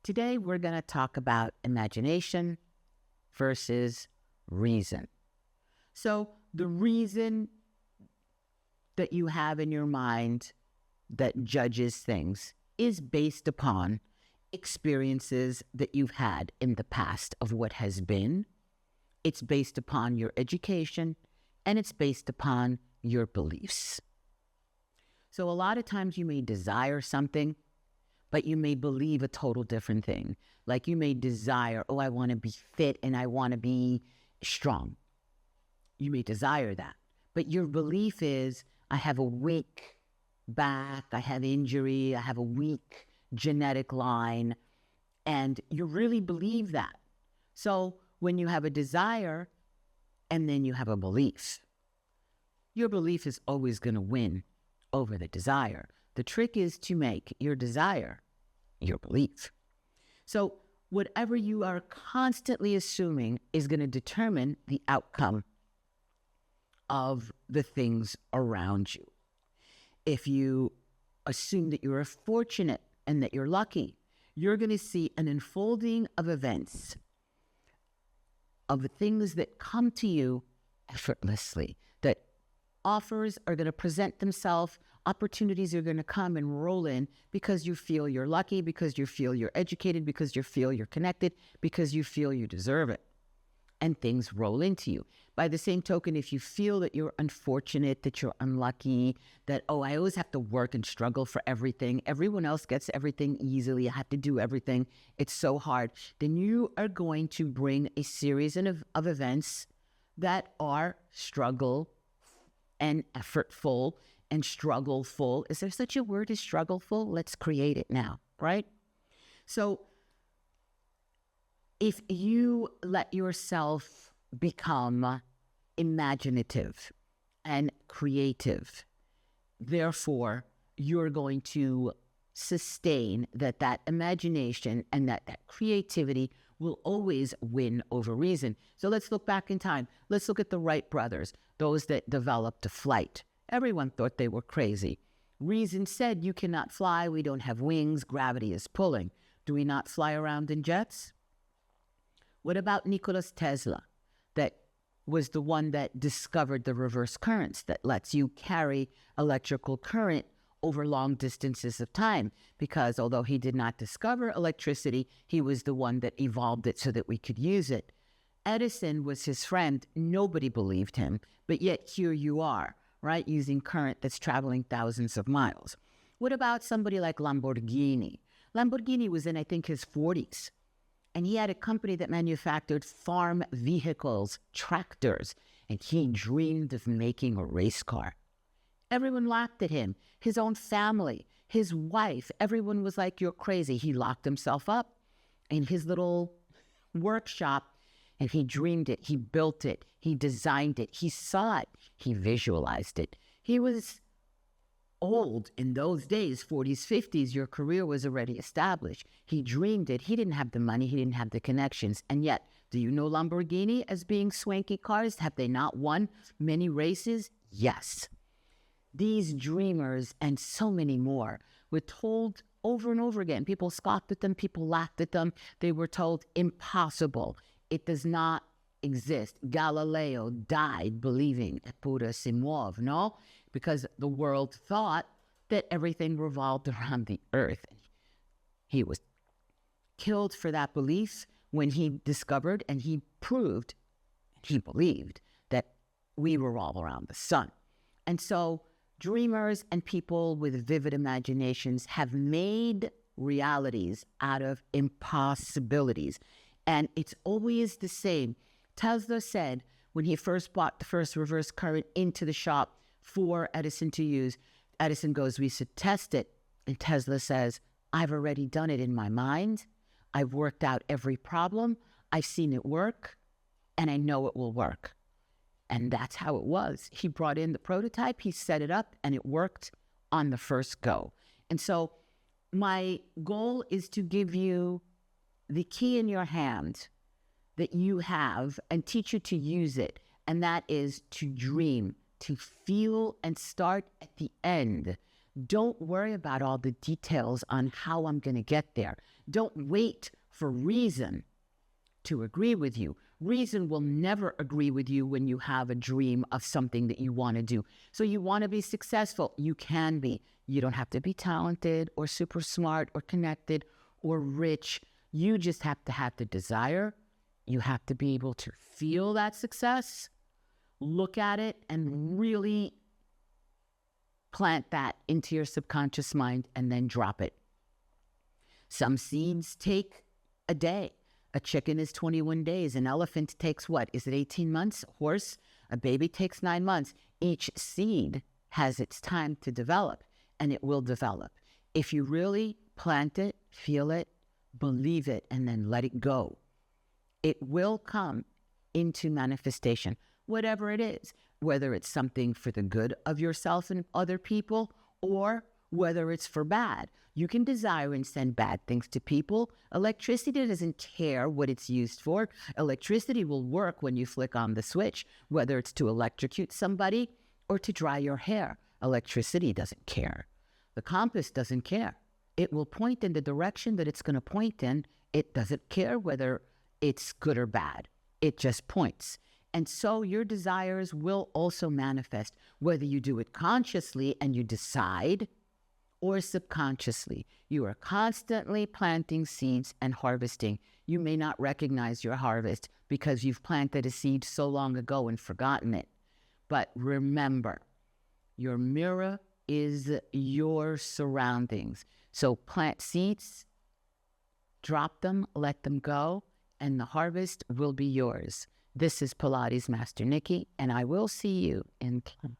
Today, we're going to talk about imagination versus reason. So the reason that you have in your mind that judges things is based upon experiences that you've had in the past of what has been. It's based upon your education, and it's based upon your beliefs. So a lot of times you may desire something, but you may believe a total different thing. Like you may desire, oh, I want to be fit and I want to be strong. You may desire that. But your belief is, I have a weak back, I have injury, I have a weak genetic line, and you really believe that. So when you have a desire and then you have a belief, your belief is always going to win over the desire. The trick is to make your desire your belief. So whatever you are constantly assuming is going to determine the outcome of the things around you. If you assume that you're fortunate and that you're lucky, you're going to see an unfolding of events, of the things that come to you effortlessly, that offers are going to present themselves, opportunities are going to come and roll in because you feel you're lucky, because you feel you're educated, because you feel you're connected, because you feel you deserve it. And things roll into you. By the same token, if you feel that you're unfortunate, that you're unlucky, that, oh, I always have to work and struggle for everything, everyone else gets everything easily, I have to do everything, it's so hard, then you are going to bring a series of events that are struggle and effortful and struggleful. Is there such a word as struggleful? Let's create it now, right? So if you let yourself become imaginative and creative, therefore, you're going to sustain that imagination and that creativity will always win over reason. So let's look back in time. Let's look at the Wright brothers, those that developed a flight. Everyone thought they were crazy. Reason said, you cannot fly, we don't have wings, gravity is pulling. Do we not fly around in jets? What about Nikola Tesla, that was the one that discovered the reverse currents that lets you carry electrical current over long distances of time? Because although he did not discover electricity, he was the one that evolved it so that we could use it. Edison was his friend. Nobody believed him, but yet here you are, right, using current that's traveling thousands of miles. What about somebody like Lamborghini? Lamborghini was in, I think, his 40s. And he had a company that manufactured farm vehicles, tractors, and he dreamed of making a race car. Everyone laughed at him. His own family, his wife, everyone was like, you're crazy. He locked himself up in his little workshop, and he dreamed it. He built it. He designed it. He saw it. He visualized it. He was old in those days, 40s, 50s, your career was already established. He dreamed it. He didn't have the money. He didn't have the connections. And yet, do you know Lamborghini as being swanky cars? Have they not won many races? Yes. These dreamers and so many more were told over and over again. People scoffed at them. People laughed at them. They were told impossible. It does not exist. Galileo died believing pura si muove, no? Because the world thought that everything revolved around the earth. He was killed for that belief when he discovered and he proved, he believed, that we were all around the sun. And so dreamers and people with vivid imaginations have made realities out of impossibilities. And it's always the same. Tesla said when he first bought the first reverse current into the shop for Edison to use, Edison goes, we should test it. And Tesla says, I've already done it in my mind. I've worked out every problem. I've seen it work, and I know it will work. And that's how it was. He brought in the prototype, he set it up, and it worked on the first go. And so my goal is to give you the key in your hand that you have and teach you to use it. And that is to dream, to feel and start at the end Don't worry about all the details on how I'm going to get there. Don't wait for reason to agree with you. Reason will never agree with you when you have a dream of something that you want to do. So you want to be successful. You can be. You don't have to be talented or super smart or connected or rich. You just have to have the desire. You have to be able to feel that success, look at it, and really plant that into your subconscious mind and then drop it. Some seeds take a day. A chicken is 21 days. An elephant takes what? Is it 18 months? A horse? A baby takes 9 months. Each seed has its time to develop, and it will develop. If you really plant it, feel it, believe it, and then let it go, it will come into manifestation, whatever it is, whether it's something for the good of yourself and other people, or whether it's for bad. You can desire and send bad things to people. Electricity doesn't care what it's used for. Electricity will work when you flick on the switch, whether it's to electrocute somebody or to dry your hair. Electricity doesn't care. The compass doesn't care. It will point in the direction that it's going to point in. It doesn't care whether it's good or bad. It just points. And so your desires will also manifest, whether you do it consciously and you decide, or subconsciously. You are constantly planting seeds and harvesting. You may not recognize your harvest because you've planted a seed so long ago and forgotten it. But remember, your mirror is your surroundings. So plant seeds, drop them, let them go, and the harvest will be yours. This is Pilates Master Nikki, and I will see you in class.